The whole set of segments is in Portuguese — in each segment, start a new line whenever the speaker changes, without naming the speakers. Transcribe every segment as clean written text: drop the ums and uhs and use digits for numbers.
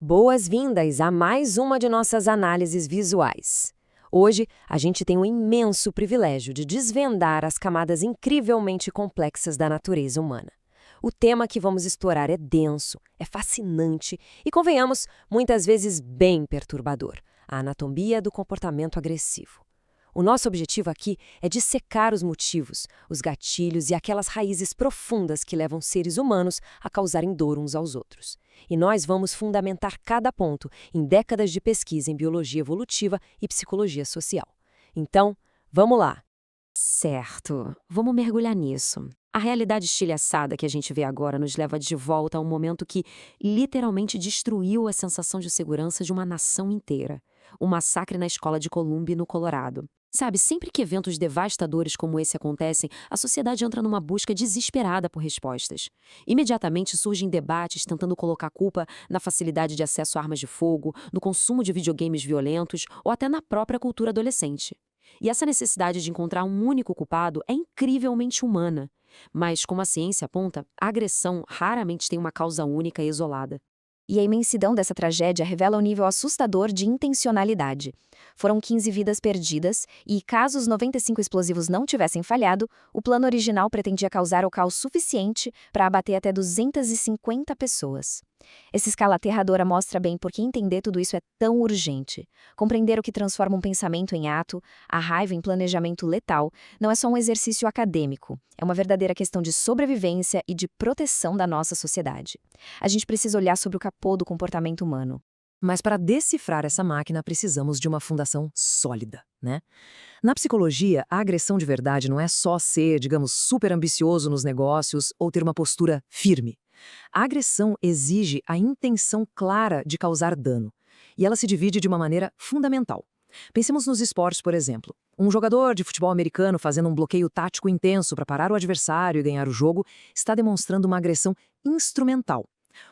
Boas-vindas a mais uma de nossas análises visuais. Hoje, a gente tem o imenso privilégio de desvendar as camadas incrivelmente complexas da natureza humana. O tema que vamos explorar é denso, é fascinante e, convenhamos, muitas vezes bem perturbador: a anatomia do comportamento agressivo. O nosso objetivo aqui é dissecar os motivos, os gatilhos e aquelas raízes profundas que levam seres humanos a causarem dor uns aos outros. E nós vamos fundamentar cada ponto em décadas de pesquisa em biologia evolutiva e psicologia social. Então, vamos lá! Certo, vamos mergulhar nisso. A realidade estilhaçada que a gente vê agora nos leva de volta a um momento que literalmente destruiu a sensação de segurança de uma nação inteira. O massacre na escola de Columbine, no Colorado. Sabe, sempre que eventos devastadores como esse acontecem, a sociedade entra numa busca desesperada por respostas. Imediatamente surgem debates tentando colocar a culpa na facilidade de acesso a armas de fogo, no consumo de videogames violentos ou até na própria cultura adolescente. E essa necessidade de encontrar um único culpado é incrivelmente humana. Mas, como a ciência aponta, a agressão raramente tem uma causa única e isolada.
E a imensidão dessa tragédia revela um nível assustador de intencionalidade. Foram 15 vidas perdidas e, caso os 95 explosivos não tivessem falhado, o plano original pretendia causar o caos suficiente para abater até 250 pessoas. Essa escala aterradora mostra bem por que entender tudo isso é tão urgente. Compreender o que transforma um pensamento em ato, a raiva em planejamento letal, não é só um exercício acadêmico. É uma verdadeira questão de sobrevivência e de proteção da nossa sociedade. A gente precisa olhar sobre o capô do comportamento humano.
Mas para decifrar essa máquina, precisamos de uma fundação sólida, né? Na psicologia, a agressão de verdade não é só ser, digamos, super ambicioso nos negócios ou ter uma postura firme. A agressão exige a intenção clara de causar dano, e ela se divide de uma maneira fundamental. Pensemos nos esportes, por exemplo. Um jogador de futebol americano fazendo um bloqueio tático intenso para parar o adversário e ganhar o jogo está demonstrando uma agressão instrumental.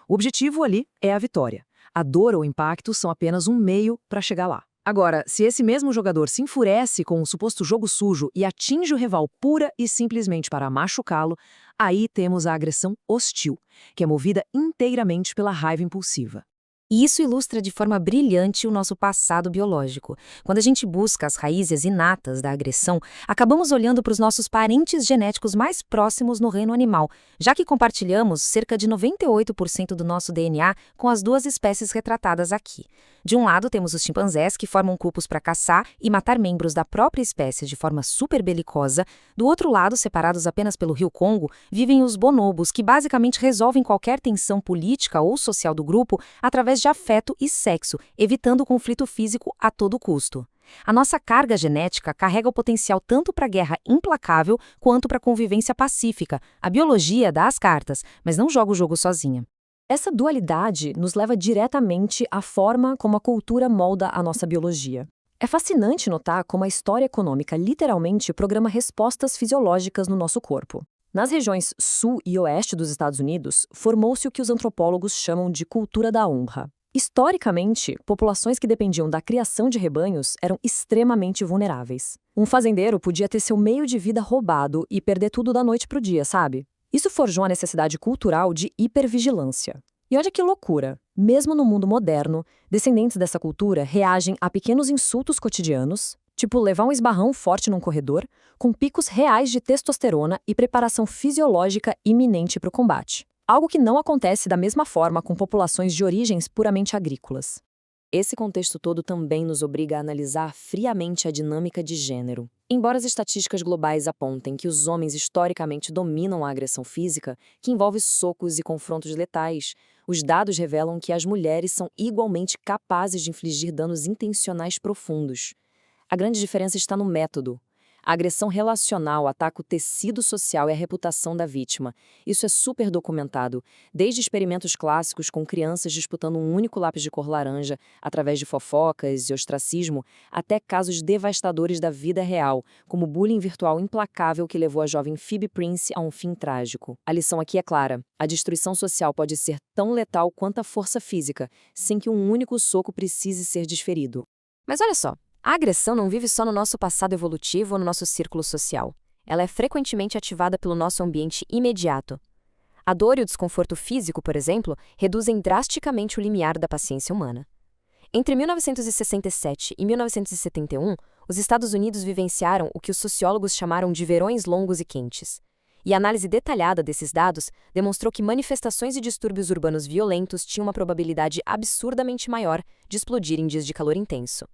O objetivo ali é a vitória. A dor ou impacto são apenas um meio para chegar lá. Agora, se esse mesmo jogador se enfurece com um suposto jogo sujo e atinge o rival pura e simplesmente para machucá-lo, aí temos a agressão hostil, que é movida inteiramente pela raiva impulsiva.
E isso ilustra de forma brilhante o nosso passado biológico. Quando a gente busca as raízes inatas da agressão, acabamos olhando para os nossos parentes genéticos mais próximos no reino animal, já que compartilhamos cerca de 98% do nosso DNA com as duas espécies retratadas aqui. De um lado, temos os chimpanzés, que formam grupos para caçar e matar membros da própria espécie de forma super belicosa. Do outro lado, separados apenas pelo rio Congo, vivem os bonobos, que basicamente resolvem qualquer tensão política ou social do grupo através de afeto e sexo, evitando o conflito físico a todo custo. A nossa carga genética carrega o potencial tanto para a guerra implacável quanto para a convivência pacífica. A biologia dá as cartas, mas não joga o jogo sozinha. Essa dualidade nos leva diretamente à forma como a cultura molda a nossa biologia. É fascinante notar como a história econômica literalmente programa respostas fisiológicas no nosso corpo. Nas regiões sul e oeste dos Estados Unidos, formou-se o que os antropólogos chamam de cultura da honra. Historicamente, populações que dependiam da criação de rebanhos eram extremamente vulneráveis. Um fazendeiro podia ter seu meio de vida roubado e perder tudo da noite para o dia, sabe? Isso forjou a necessidade cultural de hipervigilância. E olha que loucura! Mesmo no mundo moderno, descendentes dessa cultura reagem a pequenos insultos cotidianos, tipo levar um esbarrão forte num corredor, com picos reais de testosterona e preparação fisiológica iminente para o combate. Algo que não acontece da mesma forma com populações de origens puramente agrícolas. Esse contexto todo também nos obriga a analisar friamente a dinâmica de gênero. Embora as estatísticas globais apontem que os homens historicamente dominam a agressão física, que envolve socos e confrontos letais, os dados revelam que as mulheres são igualmente capazes de infligir danos intencionais profundos. A grande diferença está no método. A agressão relacional ataca o tecido social e a reputação da vítima. Isso é super documentado, desde experimentos clássicos com crianças disputando um único lápis de cor laranja através de fofocas e ostracismo, até casos devastadores da vida real, como o bullying virtual implacável que levou a jovem Phoebe Prince a um fim trágico. A lição aqui é clara: a destruição social pode ser tão letal quanto a força física, sem que um único soco precise ser desferido. Mas olha só, a agressão não vive só no nosso passado evolutivo ou no nosso círculo social. Ela é frequentemente ativada pelo nosso ambiente imediato.
A dor e o desconforto físico, por exemplo, reduzem drasticamente o limiar da paciência humana. Entre 1967 e 1971, os Estados Unidos vivenciaram o que os sociólogos chamaram de verões longos e quentes. E a análise detalhada desses dados demonstrou que manifestações e distúrbios urbanos violentos tinham uma probabilidade absurdamente maior de explodir em dias de calor intenso.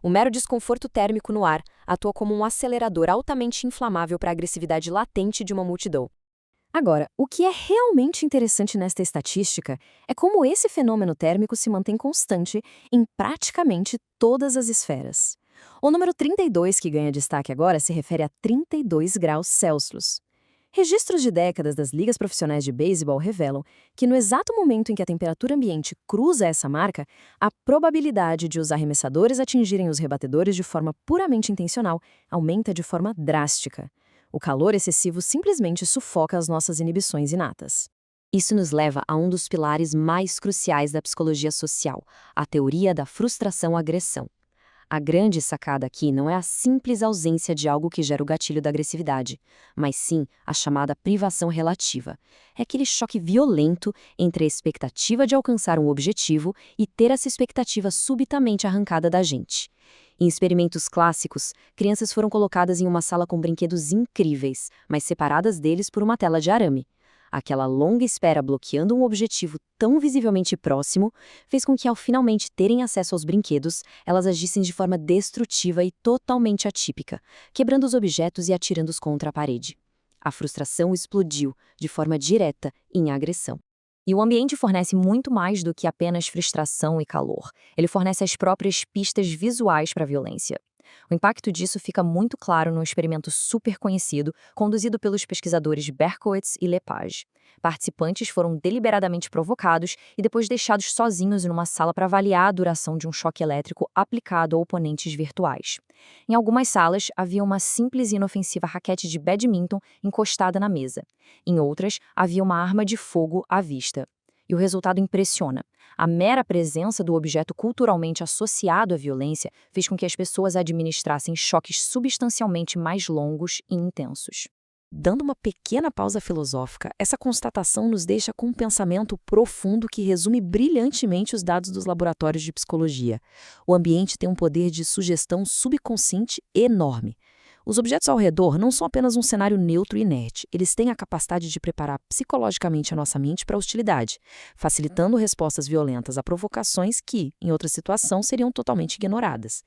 O mero desconforto térmico no ar atua como um acelerador altamente inflamável para a agressividade latente de uma multidão.
Agora, o que é realmente interessante nesta estatística é como esse fenômeno térmico se mantém constante em praticamente todas as esferas. O número 32 que ganha destaque agora se refere a 32 graus Celsius. Registros de décadas das ligas profissionais de beisebol revelam que no exato momento em que a temperatura ambiente cruza essa marca, a probabilidade de os arremessadores atingirem os rebatedores de forma puramente intencional aumenta de forma drástica. O calor excessivo simplesmente sufoca as nossas inibições inatas.
Isso nos leva a um dos pilares mais cruciais da psicologia social, a teoria da frustração-agressão. A grande sacada aqui não é a simples ausência de algo que gera o gatilho da agressividade, mas sim a chamada privação relativa. É aquele choque violento entre a expectativa de alcançar um objetivo e ter essa expectativa subitamente arrancada da gente. Em experimentos clássicos, crianças foram colocadas em uma sala com brinquedos incríveis, mas separadas deles por uma tela de arame. Aquela longa espera bloqueando um objetivo tão visivelmente próximo fez com que, ao finalmente terem acesso aos brinquedos, elas agissem de forma destrutiva e totalmente atípica, quebrando os objetos e atirando-os contra a parede. A frustração explodiu, de forma direta, em agressão.
E o ambiente fornece muito mais do que apenas frustração e calor. Ele fornece as próprias pistas visuais para a violência. O impacto disso fica muito claro num experimento super conhecido, conduzido pelos pesquisadores Berkowitz e Lepage. Participantes foram deliberadamente provocados e depois deixados sozinhos em uma sala para avaliar a duração de um choque elétrico aplicado a oponentes virtuais. Em algumas salas, havia uma simples e inofensiva raquete de badminton encostada na mesa. Em outras, havia uma arma de fogo à vista. E o resultado impressiona. A mera presença do objeto culturalmente associado à violência fez com que as pessoas administrassem choques substancialmente mais longos e intensos.
Dando uma pequena pausa filosófica, essa constatação nos deixa com um pensamento profundo que resume brilhantemente os dados dos laboratórios de psicologia. O ambiente tem um poder de sugestão subconsciente enorme. Os objetos ao redor não são apenas um cenário neutro e inerte, eles têm a capacidade de preparar psicologicamente a nossa mente para a hostilidade, facilitando respostas violentas a provocações que, em outra situação, seriam totalmente ignoradas.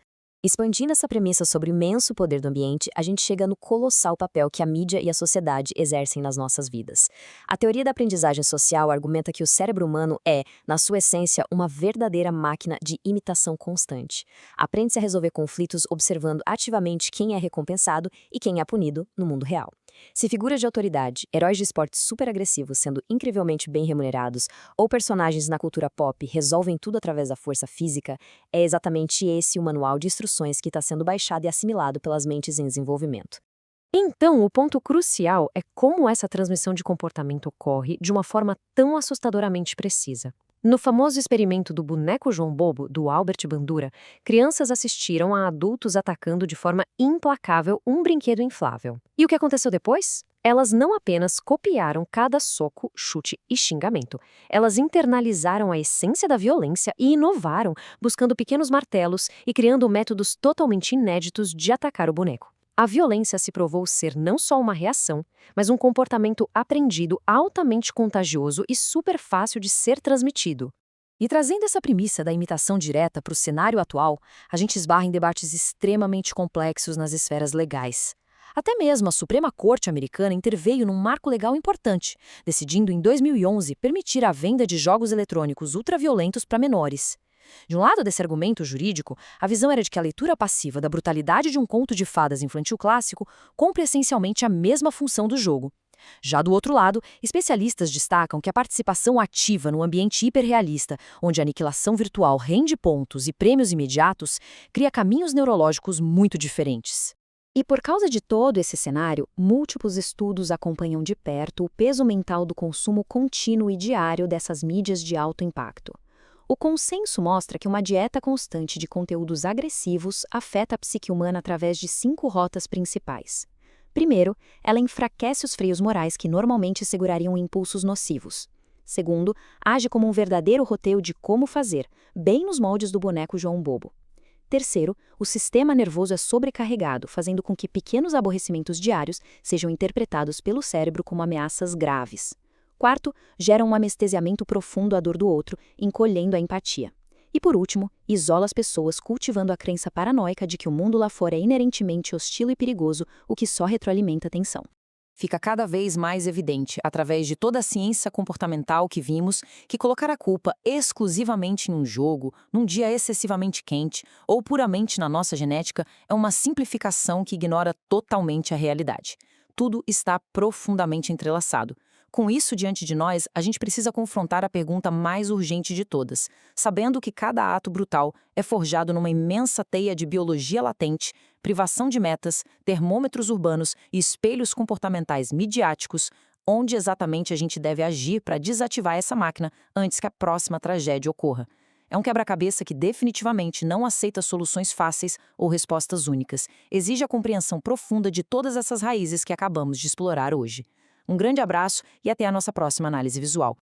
Expandindo essa premissa sobre o imenso poder do ambiente, a gente chega no colossal papel que a mídia e a sociedade exercem nas nossas vidas. A teoria da aprendizagem social argumenta que o cérebro humano é, na sua essência, uma verdadeira máquina de imitação constante. Aprende-se a resolver conflitos observando ativamente quem é recompensado e quem é punido no mundo real. Se figuras de autoridade, heróis de esportes super agressivos sendo incrivelmente bem remunerados, ou personagens na cultura pop resolvem tudo através da força física, é exatamente esse o manual de instruções que está sendo baixado e assimilado pelas mentes em desenvolvimento.
Então, o ponto crucial é como essa transmissão de comportamento ocorre de uma forma tão assustadoramente precisa. No famoso experimento do boneco João Bobo, do Albert Bandura, crianças assistiram a adultos atacando de forma implacável um brinquedo inflável. E o que aconteceu depois? Elas não apenas copiaram cada soco, chute e xingamento. Elas internalizaram a essência da violência e inovaram, buscando pequenos martelos e criando métodos totalmente inéditos de atacar o boneco. A violência se provou ser não só uma reação, mas um comportamento aprendido altamente contagioso e super fácil de ser transmitido. E trazendo essa premissa da imitação direta para o cenário atual, a gente esbarra em debates extremamente complexos nas esferas legais. Até mesmo a Suprema Corte americana interveio num marco legal importante, decidindo em 2011 permitir a venda de jogos eletrônicos ultraviolentos para menores. De um lado desse argumento jurídico, a visão era de que a leitura passiva da brutalidade de um conto de fadas infantil clássico cumpre essencialmente a mesma função do jogo. Já do outro lado, especialistas destacam que a participação ativa no ambiente hiperrealista, onde a aniquilação virtual rende pontos e prêmios imediatos, cria caminhos neurológicos muito diferentes. E por causa de todo esse cenário, múltiplos estudos acompanham de perto o peso mental do consumo contínuo e diário dessas mídias de alto impacto. O consenso mostra que uma dieta constante de conteúdos agressivos afeta a psique humana através de 5 rotas principais.
Primeiro, ela enfraquece os freios morais que normalmente segurariam impulsos nocivos. Segundo, age como um verdadeiro roteiro de como fazer, bem nos moldes do boneco João Bobo. Terceiro, o sistema nervoso é sobrecarregado, fazendo com que pequenos aborrecimentos diários sejam interpretados pelo cérebro como ameaças graves. Quarto, gera um anestesiamento profundo à dor do outro, encolhendo a empatia. E por último, isola as pessoas cultivando a crença paranoica de que o mundo lá fora é inerentemente hostil e perigoso, o que só retroalimenta a tensão.
Fica cada vez mais evidente, através de toda a ciência comportamental que vimos, que colocar a culpa exclusivamente em um jogo, num dia excessivamente quente ou puramente na nossa genética é uma simplificação que ignora totalmente a realidade. Tudo está profundamente entrelaçado. Com isso diante de nós, a gente precisa confrontar a pergunta mais urgente de todas, sabendo que cada ato brutal é forjado numa imensa teia de biologia latente, privação de metas, termômetros urbanos e espelhos comportamentais midiáticos, onde exatamente a gente deve agir para desativar essa máquina antes que a próxima tragédia ocorra. É um quebra-cabeça que definitivamente não aceita soluções fáceis ou respostas únicas. Exige a compreensão profunda de todas essas raízes que acabamos de explorar hoje. Um grande abraço e até a nossa próxima análise visual.